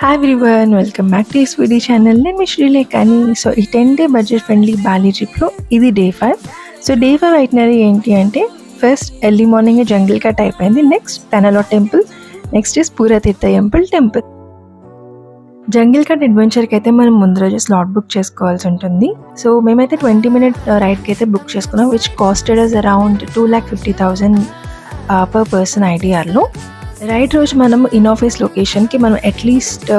Hi everyone, welcome back to Swedi channel. Let me Srilekani. So ఈ 10-day budget friendly Bali trip లో ఇది day 5. So day 5 itinerary ఏంటి అంటే first early morning jungle cut అయిపోయింది. Next పెనలో temple, next is Pura Tirta temple. Jungle cut అడ్వెంచర్కి అయితే మనం ముందు రోజు స్లాట్ బుక్ చేసుకోవాల్సి ఉంటుంది. సో మేమైతే 20-minute రైడ్కి అయితే బుక్ చేసుకున్నాం, which costed us around 2,50,000 per person ఐడిఆర్లో. రైడ్ రోజు మనం ఇన్ ఆఫీస్ లొకేషన్కి మనం అట్లీస్ట్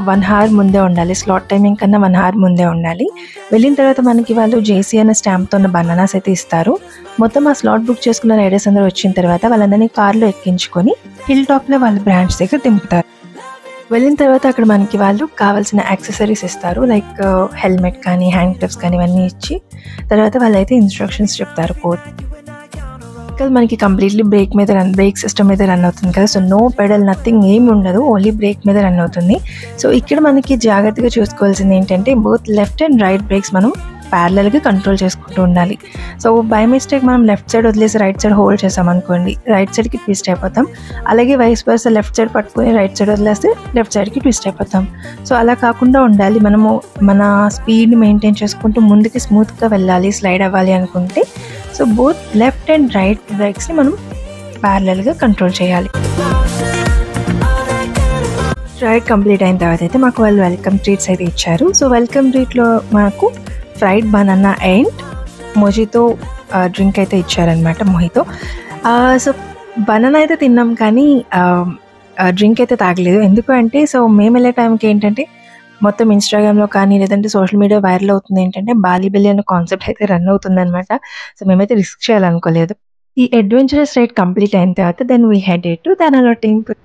1 hour ముందే ఉండాలి. స్లాట్ టైమింగ్ కన్నా 1 hour ముందే ఉండాలి. వెళ్ళిన తర్వాత మనకి వాళ్ళు జేసీ అనే స్టాంప్తో ఉన్న బనానాస్ అయితే ఇస్తారు. మొత్తం ఆ స్లాట్ బుక్ చేసుకున్న రైడర్స్ అందరూ వచ్చిన తర్వాత వాళ్ళందరినీ కార్లో ఎక్కించుకొని హిల్ టాప్లో వాళ్ళ బ్రాంచ్ దగ్గర దింపుతారు. వెళ్ళిన తర్వాత అక్కడ మనకి వాళ్ళు కావాల్సిన యాక్సెసరీస్ ఇస్తారు, లైక్ హెల్మెట్ కానీ హ్యాండ్ గ్లవ్స్ కానీ ఇవన్నీ ఇచ్చి తర్వాత వాళ్ళైతే ఇన్స్ట్రక్షన్స్ చెప్తారు కోడ్. మనకి కంప్లీట్లీ బ్రేక్ సిస్టమ్ మీద రన్ అవుతుంది కదా. సో నో పెడల్, నథింగ్ ఏమి ఉండదు, ఓన్లీ బ్రేక్ మీద రన్ అవుతుంది. సో ఇక్కడ మనకి జాగ్రత్తగా చూసుకోవాల్సింది ఏంటంటే both left and right brakes మనం ప్యారలల్గా కంట్రోల్ చేసుకుంటూ ఉండాలి. సో బై మిస్టేక్ మనం లెఫ్ట్ సైడ్ వదిలేసి రైట్ సైడ్ హోల్డ్ చేసాం అనుకోండి, రైట్ సైడ్కి ట్విస్ట్ అయిపోతాం. అలాగే వైస్ వర్సా లెఫ్ట్ సైడ్ పట్టుకుని రైట్ సైడ్ వదిలేస్తే లెఫ్ట్ సైడ్కి ట్విస్ట్ అయిపోతాం. సో అలా కాకుండా ఉండాలి. మనము మన స్పీడ్ని మెయింటైన్ చేసుకుంటూ ముందుకి స్మూత్గా వెళ్ళాలి, స్లైడ్ అవ్వాలి అనుకుంటే so both left and right బ్రేక్స్ని మనం ప్యారలల్గా కంట్రోల్ చేయాలి. రైడ్ కంప్లీట్ అయిన తర్వాత అయితే మాకు వాళ్ళు వెల్కమ్ ట్రీట్స్ అయితే ఇచ్చారు. సో వెల్కమ్ ట్రీట్లో మాకు ఫ్రైడ్ బనానా అండ్ మొజితో డ్రింక్ అయితే ఇచ్చారనమాట, మొహితో. సో బనానా అయితే తిన్నాం కానీ డ్రింక్ అయితే తాగలేదు. ఎందుకు అంటే సో మేము వెళ్ళే టైంకి ఏంటంటే మొత్తం ఇన్స్టాగ్రామ్లో కానీ లేదంటే సోషల్ మీడియా వైరల్ అవుతుంది ఏంటంటే బాలి బెల్లి అనే కాన్సెప్ట్ అయితే రన్ అవుతుంది అనమాట. సో మేమైతే రిస్క్ చేయాలనుకోలేదు. ఈ అడ్వెంచరస్ రైడ్ కంప్లీట్ అయిన తర్వాత then we headed to Tenali temple.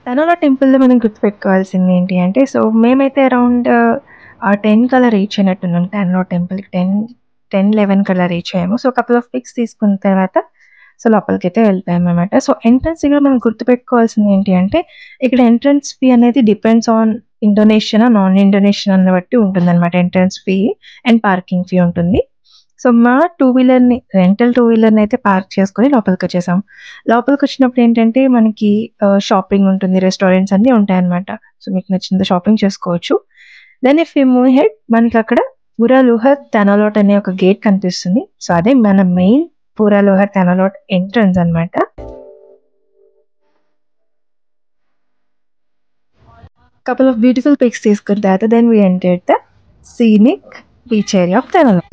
Tenali టెంపుల్లో మనం గుర్తుపెట్టుకోవాల్సింది ఏంటి అంటే సో మేమైతే అరౌండ్ 10 కల్లా రీచ్ అయినట్టున్నాం. తెనాలి టెంపుల్కి 10-11 కల్లా రీచ్ అయ్యాము. సో కపుల్ ఆఫ్ పిక్స్ తీసుకున్న తర్వాత సో లోపలికి అయితే వెళ్ళిపోయాము అనమాట. సో ఎంట్రన్స్ దగ్గర మనం గుర్తుపెట్టుకోవాల్సింది ఏంటి అంటే ఇక్కడ ఎంట్రన్స్ ఫీ అనేది depends on Indonesian non Indonesian అన్న బట్టి ఉంటుంది అనమాట. Entrance fee and parking fee ఉంటుంది. సో మా రెంటల్ 2-wheelerని అయితే పార్క్ చేసుకొని లోపలికి వచ్చేసాం. లోపలికి వచ్చినప్పుడు ఏంటంటే మనకి షాపింగ్ ఉంటుంది, రెస్టారెంట్స్ అన్నీ ఉంటాయన్నమాట. సో మీకు నచ్చింది షాపింగ్ చేసుకోవచ్చు. Then if you move ahead మనకి అక్కడ పూరా లోహర్ తెనాలోట్ అనే ఒక గేట్ కనిపిస్తుంది. సో అదే మన main Pura Luhur Tanah Lot entrance అనమాట. కపుల్ ఆఫ్ బ్యూటిఫుల్ పిక్స్ తీసుకున్న తర్వాత then we entered the scenic beach area of Tanah Lot.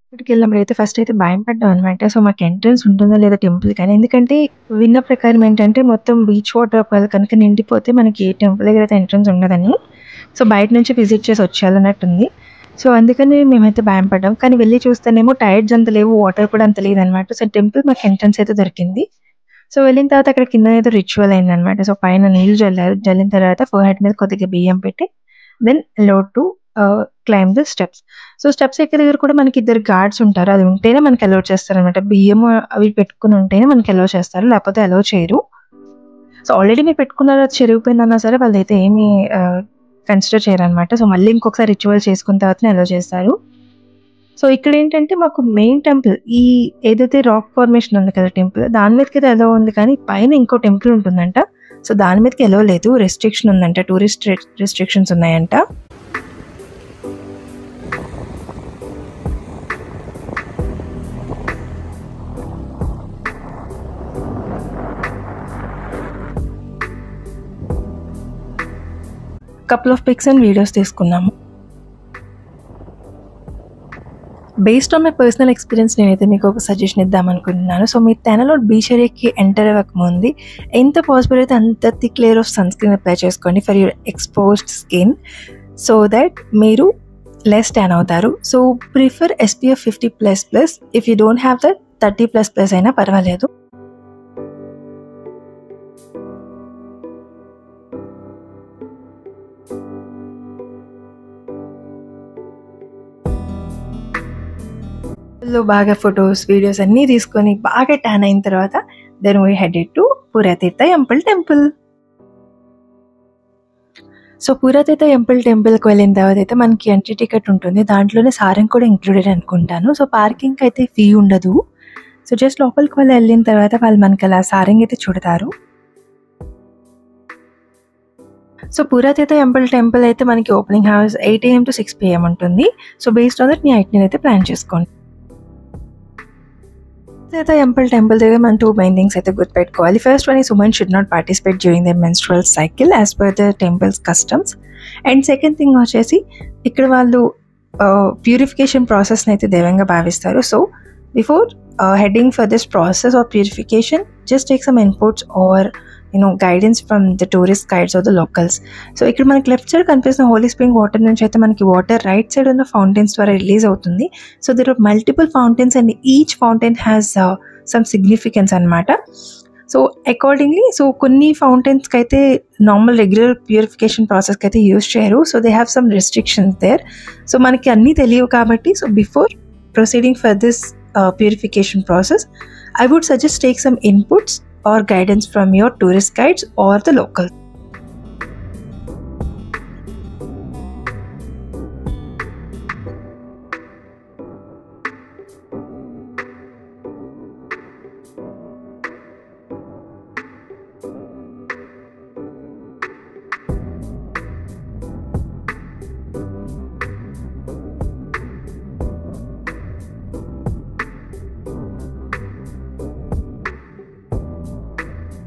ఇక్కడికి వెళ్ళినప్పుడు అయితే ఫస్ట్ అయితే భయం పడ్డాం అనమాట. సో మాకు ఎంట్రన్స్ ఉంటుందో లేదా టెంపుల్ కానీ, ఎందుకంటే విన్న ప్రకారం ఏంటంటే మొత్తం బీచ్ వాటర్ కనుక నిండిపోతే మనకి ఏ టెంపుల్ దగ్గర అయితే ఎంట్రన్స్ ఉండదని, సో బయట నుంచి విజిట్ చేసి వచ్చేయాలన్నట్టుంది. సో అందుకని మేమైతే భయం పడ్డాం. కానీ వెళ్ళి చూస్తేనేమో టైర్స్ అంత లేవు, వాటర్ కూడా అంత లేదనమాట. సో టెంపుల్ మాకు ఎంట్రన్స్ అయితే దొరికింది. సో వెళ్ళిన తర్వాత అక్కడ కింద ఏదో రిచువల్ అయిందనమాట. సో పైన నీళ్ళు జల్లిన తర్వాత ఫోర్హెడ్ మీద కొద్దిగా బియ్యం పెట్టి దెన్ లో to claim the steps. So steps ఎక్కే దగ్గర కూడా మనకి 2 గార్డ్స్ ఉంటారు. అది ఉంటేనే మనకి అలౌ చేస్తారనమాట. బియ్యం అవి పెట్టుకుని ఉంటేనే మనకి అలౌ చేస్తారు, లేకపోతే అలౌ చేయరు. సో ఆల్రెడీ మీరు పెట్టుకున్నారు, అది చెరిగిపోయిందన్నా సరే వాళ్ళు అయితే ఏమీ కన్సిడర్ చేయరనమాట. సో మళ్ళీ ఇంకొకసారి రిచువల్ చేసుకున్న తర్వాతనే అలౌ చేస్తారు. సో ఇక్కడ ఏంటంటే మాకు మెయిన్ టెంపుల్ ఈ ఏదైతే రాక్ ఫార్మేషన్ ఉంది కదా టెంపుల్, దాని మీదకి అయితే అలౌ ఉంది, కానీ పైన ఇంకో టెంపుల్ ఉంటుందంట. సో దాని మీదకి అలౌ లేదు, రెస్ట్రిక్షన్ ఉందంట, టూరిస్ట్ రెస్ట్రిక్షన్స్ ఉన్నాయంట. Couple of pics and videos తీసుకున్నాము. Based on my personal experience నేనైతే మీకు ఒక సజెషన్ ఇద్దాం అనుకుంటున్నాను. సో మీరు తెనాలోట్ బీచ్ ఏరియాకి ఎంటర్ అవ్వకముందు ఎంత పాసిబుల్ అయితే అంత thick layer of sunscreen apply చేసుకోండి for your exposed skin, so that మీరు లెస్ ట్యాన్ అవుతారు. So prefer SPF 50++. If you don't have that 30++ అయినా పర్వాలేదు. లో బాగా ఫొటోస్ వీడియోస్ అన్నీ తీసుకొని బాగా ట్యాన్ అయిన తర్వాత then we headed to Pura Tirta temple. So పురాతన టెంపుల్కి వెళ్ళిన తర్వాత అయితే మనకి ఎంట్రీ టికెట్ ఉంటుంది. దాంట్లోనే సారంగ్ కూడా ఇంక్లూడెడ్ అనుకుంటాను. సో పార్కింగ్‌కి అయితే ఫీ ఉండదు. సో జస్ట్ లోపలికి వెళ్ళిన తర్వాత వాళ్ళు మనకి అలా సారంగ్ అయితే చూడతారు. సో పురాతన టెంపుల్ అయితే మనకి opening hours 8 AM to 6 PM ఉంటుంది. So based on that me itinerary అయితే ప్లాన్ చేసుకోండి. టెంపుల్ దగ్గర మనం 2 మెయిన్ థింగ్స్ అయితే గుర్తుపెట్టుకోవాలి. First one is women should not participate during the menstrual cycle as per the temples customs. And second thing వచ్చేసి ఇక్కడ వాళ్ళు ప్యూరిఫికేషన్ ప్రాసెస్ని అయితే దైవంగా భావిస్తారు. So before heading for this process of purification, just take some inputs or guidance from the tourist guides or the locals. So ఇక్కడ మనకి left side కనిపిస్తున్న హోలీ స్ప్రింగ్ వాటర్ నుంచి అయితే మనకి వాటర్ రైట్ సైడ్ ఉన్న ఫౌంటైన్స్ ద్వారా రిలీజ్ అవుతుంది. So there are multiple fountains and each fountain has some significance అనమాట. సో అకార్డింగ్లీ కొన్ని ఫౌంటైన్స్కి అయితే నార్మల్ రెగ్యులర్ ప్యూరిఫికేషన్ ప్రాసెస్కి అయితే యూజ్ చేయరు. So they have some restrictions there. So మనకి అన్నీ తెలియవు కాబట్టి so before proceeding for this purification process, I would suggest take some inputs or guidance from your tourist guides or the locals.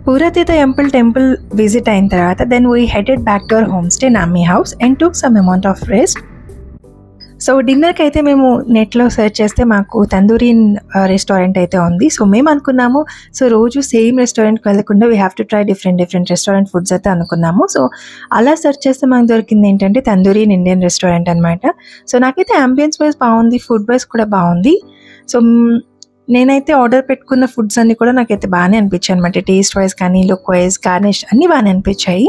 పురాతన temple visit అయిన తర్వాత then we headed back to our home stay Nami House and took some amount of rest. So డిన్నర్కి అయితే మేము నెట్లో search చేస్తే మాకు తందూరియన్ restaurant అయితే ఉంది. సో మేము అనుకున్నాము సో రోజు సేమ్ రెస్టారెంట్కి వెళ్ళకుండా we have to try different restaurant foods అయితే అనుకున్నాము. సో అలా సెర్చ్ చేస్తే మాకు దొరికింది ఏంటంటే తందూరియన్ ఇండియన్ రెస్టారెంట్ అనమాట. సో నాకైతే అంబియన్స్ వైజ్ బాగుంది, ఫుడ్ వైజ్ కూడా బాగుంది. సో నేనైతే ఆర్డర్ పెట్టుకున్న ఫుడ్స్ అన్నీ కూడా నాకైతే బాగానే అనిపించాయి అనమాట. టేస్ట్ వైజ్ కానీ లుక్ వైజ్ గార్నిష్ అన్నీ బాగానే అనిపించాయి.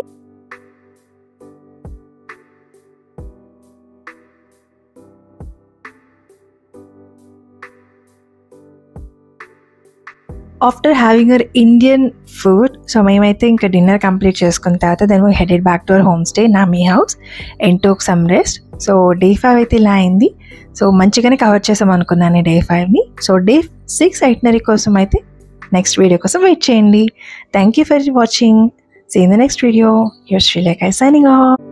After having our Indian food so మేమైతే ఇంకా డిన్నర్ కంప్లీట్ చేసుకున్న తర్వాత then we headed back to our home stay Nami House and took some rest. So day 5 అయితే ఇలా అయింది. సో మంచిగానే కవర్ చేసాం అనుకున్నాను డే 5ని. సో డే 6 ఐటినరీ కోసం అయితే నెక్స్ట్ వీడియో కోసం వెయిట్ చేయండి. Thank you for watching. See in the next video. Your Srilekha signing of.